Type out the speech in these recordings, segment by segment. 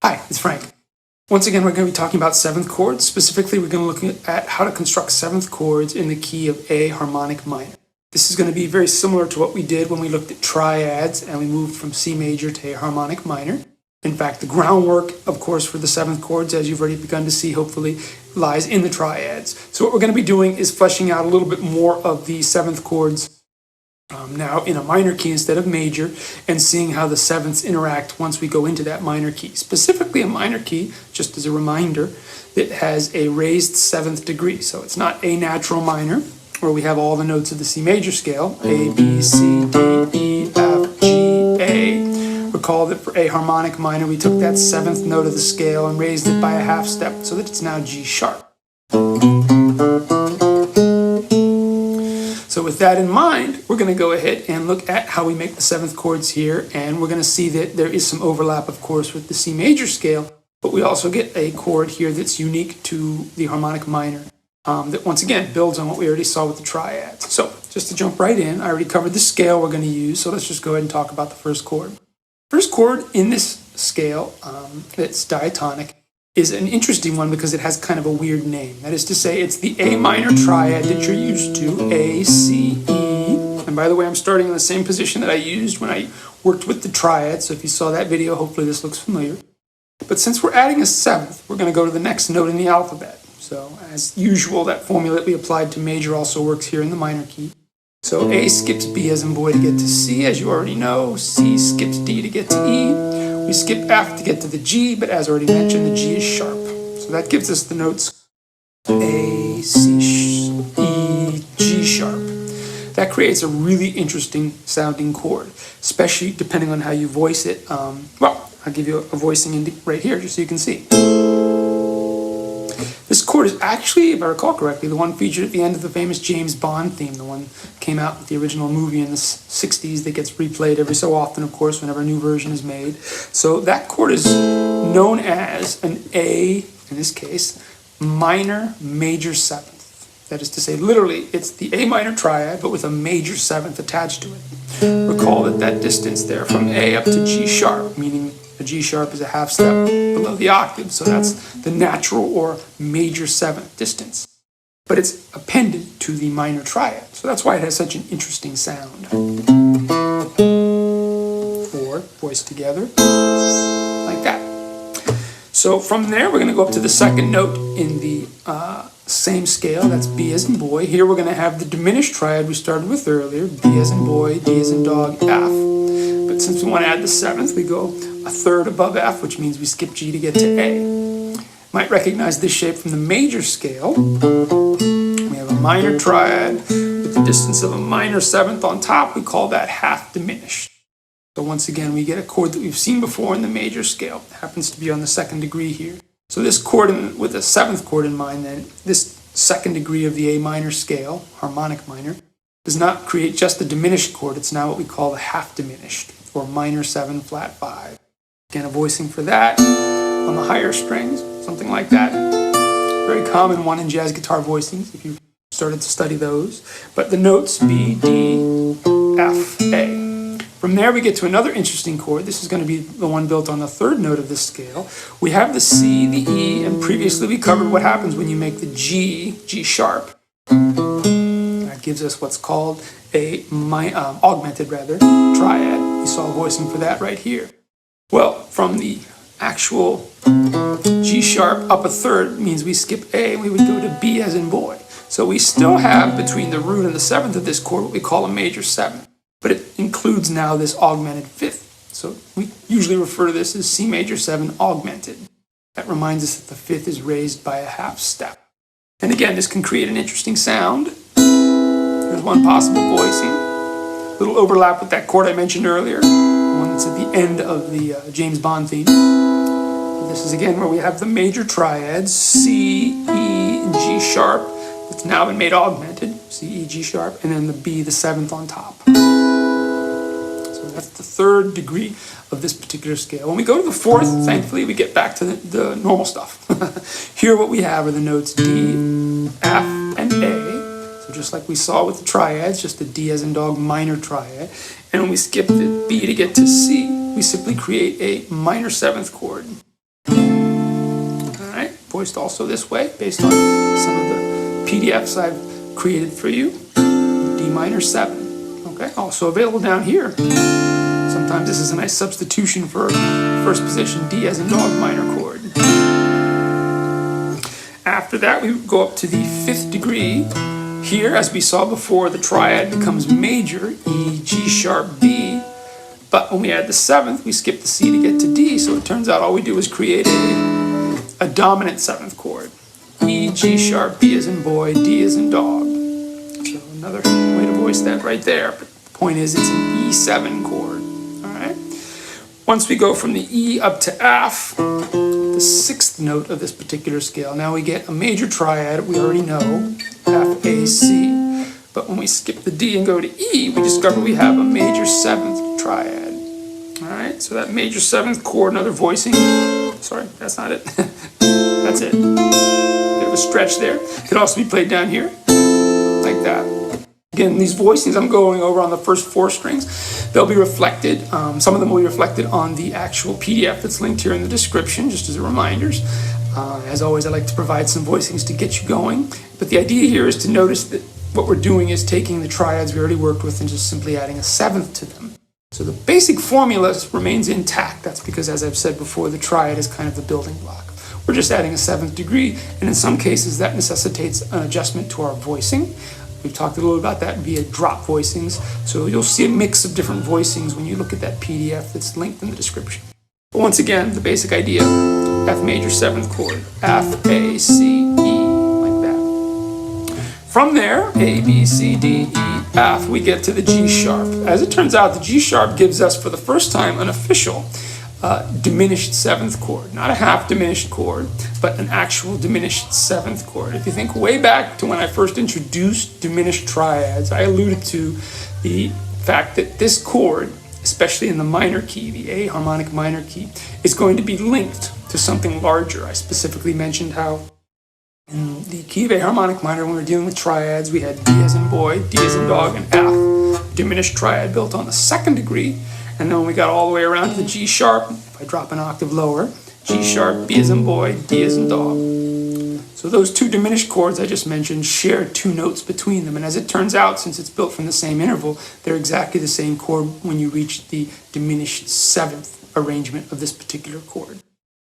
Hi, it's Frank. Once again, we're going to be talking about seventh chords. Specifically, we're going to look at how to construct seventh chords in the key of A harmonic minor. This is going to be very similar to what we did when we looked at triads and we moved from C major to A harmonic minor. In fact, the groundwork, of course, for the seventh chords, as you've already begun to see, hopefully, lies in the triads. So what we're going to be doing is fleshing out a little bit more of the seventh chords now in a minor key instead of major, and seeing how the sevenths interact once we go into that minor key. Specifically a minor key, just as a reminder, that has a raised seventh degree. So it's not A natural minor, where we have all the notes of the C major scale, A, B, C, D, E, F, G, A. Recall that for A harmonic minor, we took that seventh note of the scale and raised it by a half step so that it's now G sharp. So with that in mind, we're going to go ahead and look at how we make the seventh chords here, and we're going to see that there is some overlap, of course, with the C major scale, but we also get a chord here that's unique to the harmonic minor that once again builds on what we already saw with the triads. So just to jump right in, I already covered the scale we're going to use, so let's just go ahead and talk about the first chord. First chord in this scale that's diatonic is an interesting one because it has kind of a weird name. That is to say, it's the A minor triad that you're used to, A, C, E. And by the way, I'm starting in the same position that I used when I worked with the triad, so if you saw that video, hopefully this looks familiar. But since we're adding a seventh, we're going to go to the next note in the alphabet. So as usual, that formula that we applied to major also works here in the minor key. So A skips B as in boy to get to C, as you already know. C skips D to get to E. We skip F to get to the G, but as already mentioned, the G is sharp. So that gives us the notes A, C, E, G sharp. That creates a really interesting sounding chord, especially depending on how you voice it. Well, I'll give you a voicing right here just so you can see. This chord is actually, if I recall correctly, the one featured at the end of the famous James Bond theme, the one that came out with the original movie in the 60s that gets replayed every so often, of course, whenever a new version is made. So that chord is known as an A, in this case, minor major seventh. That is to say, literally, it's the A minor triad, but with a major seventh attached to it. Recall that distance there from A up to G sharp, meaning a G sharp is a half step below the octave, so that's the natural or major seventh distance. But it's appended to the minor triad, so that's why it has such an interesting sound. Or voiced together, like that. So from there, we're going to go up to the second note in the same scale, that's B as in boy. Here we're going to have the diminished triad we started with earlier, B as in boy, D as in dog, F. But since we want to add the seventh, we go a third above F, which means we skip G to get to A. Might recognize this shape from the major scale. We have a minor triad with the distance of a minor seventh on top. We call that half diminished. So once again, we get a chord that we've seen before in the major scale. It happens to be on the second degree here. So this chord with a seventh chord in mind, then, this second degree of the A minor scale, harmonic minor, does not create just the diminished chord. It's now what we call the half diminished, or minor 7 flat 5. Again, a voicing for that on the higher strings, something like that. Very common one in jazz guitar voicings if you started to study those. But the notes B, D, F, A. From there we get to another interesting chord. This is going to be the one built on the third note of this scale. We have the C, the E, and previously we covered what happens when you make the G, G sharp. That gives us what's called a augmented triad. We saw a voicing for that right here. Well, from the actual G sharp up a third means we skip A and we would go to B as in boy. So we still have between the root and the seventh of this chord what we call a major seventh, but it includes now this augmented fifth. So we usually refer to this as C major 7 augmented. That reminds us that the fifth is raised by a half step. And again, this can create an interesting sound. There's one possible voicing. A little overlap with that chord I mentioned earlier. One that's at the end of the James Bond theme. This is again where we have the major triads, C, E, and G sharp. That's now been made augmented, C, E, G sharp, and then the B, the seventh on top. So that's the third degree of this particular scale. When we go to the fourth, thankfully, we get back to the normal stuff. Here what we have are the notes D, F, and A. So just like we saw with the triads, just the D as in dog minor triad. And when we skip the B to get to C, we simply create a minor seventh chord. voiced also this way based on some of the PDFs I've created for you. D minor 7, okay? Also available down here. Sometimes this is a nice substitution for first position, D as in dog minor chord. After that, we go up to the 5th degree. Here, as we saw before, the triad becomes major, E, G sharp, B. But when we add the 7th, we skip the C to get to D, so it turns out all we do is create a dominant 7th chord. E, G sharp, B as in boy, D as in dog. So another way to voice that right there. But the point is, it's an E7 chord. All right. Once we go from the E up to F, the 6th note of this particular scale, now we get a major triad. We already know, F, A, C. But when we skip the D and go to E, we discover we have a major 7th triad. All right, so that major 7th chord, another voicing. Sorry, that's not it. That's it. Bit of a stretch there. Could also be played down here, like that. Again, these voicings I'm going over on the first 4 strings, they'll be reflected. Some of them will be reflected on the actual PDF that's linked here in the description, just as a reminders. As always, I like to provide some voicings to get you going. But the idea here is to notice that what we're doing is taking the triads we already worked with and just simply adding a 7th to them. So the basic formula remains intact. That's because, as I've said before, the triad is kind of the building block. We're just adding a 7th degree, and in some cases that necessitates an adjustment to our voicing. We've talked a little about that via drop voicings, so you'll see a mix of different voicings when you look at that PDF that's linked in the description. But once again, the basic idea, F major 7th chord, F, A, C, E, like that. From there, A, B, C, D, E, F, we get to the G sharp. As it turns out, the G sharp gives us, for the first time, an official diminished 7th chord. Not a half diminished chord, but an actual diminished 7th chord. If you think way back to when I first introduced diminished triads, I alluded to the fact that this chord, especially in the minor key, the A harmonic minor key, is going to be linked to something larger. I specifically mentioned how in the key of A harmonic minor, when we were dealing with triads, we had D as in boy, D as in dog, and F, diminished triad built on the 2nd degree. And then when we got all the way around to the G sharp, if I drop an octave lower, G sharp, B as in boy, D as in dog. So those 2 diminished chords I just mentioned share 2 notes between them. And as it turns out, since it's built from the same interval, they're exactly the same chord when you reach the diminished 7th arrangement of this particular chord.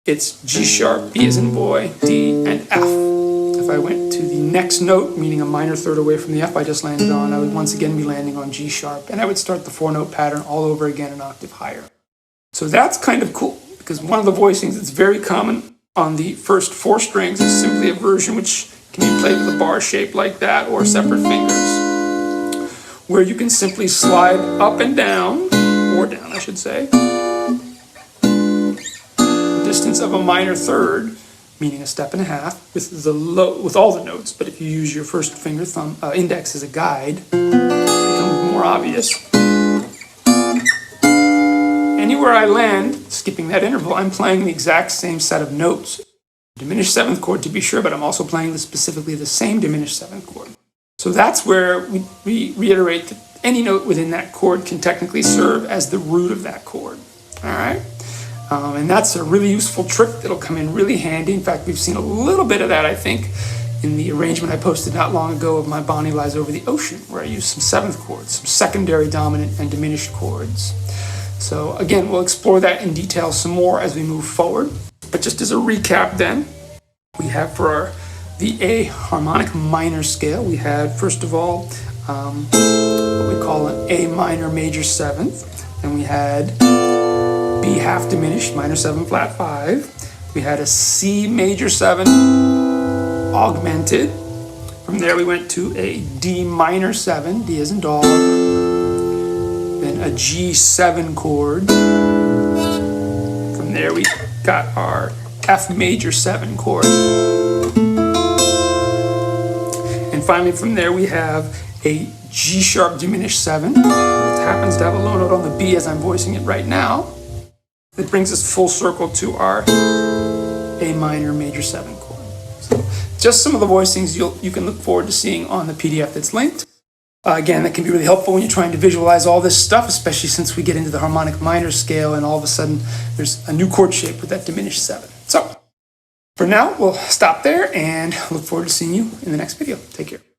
It's G sharp, B as in boy, D, and F. If I went to the next note, meaning a minor 3rd away from the F I just landed on, I would once again be landing on G sharp, and I would start the 4-note pattern all over again an octave higher. So that's kind of cool, because one of the voicings that's very common on the first 4 strings is simply a version which can be played with a bar shape like that, or separate fingers, where you can simply slide up and down, or down I should say, the distance of a minor 3rd, meaning a step and a half, with all the notes. But if you use your first finger, index as a guide, it becomes more obvious. Anywhere I land, skipping that interval, I'm playing the exact same set of notes. Diminished 7th chord to be sure, but I'm also playing specifically the same diminished 7th chord. So that's where we reiterate that any note within that chord can technically serve as the root of that chord. All right? And that's a really useful trick that'll come in really handy. In fact, we've seen a little bit of that, I think, in the arrangement I posted not long ago of my Bonnie Lies Over the Ocean, where I used some 7th chords, some secondary dominant and diminished chords. So again, we'll explore that in detail some more as we move forward. But just as a recap then, we have for the A harmonic minor scale, we had, first of all, what we call an A minor major 7th. Then we had B half diminished, minor 7 flat 5. We had a C major 7 augmented. From there we went to a D minor 7, D as in dog. Then a G7 chord. From there we got our F major 7 chord. And finally from there we have a G sharp diminished 7. It happens to have a low note on the B as I'm voicing it right now. That brings us full circle to our A minor major 7 chord. So just some of the voicings you can look forward to seeing on the PDF that's linked. Again, that can be really helpful when you're trying to visualize all this stuff, especially since we get into the harmonic minor scale and all of a sudden there's a new chord shape with that diminished 7. So For now, we'll stop there and look forward to seeing you in the next video. Take care.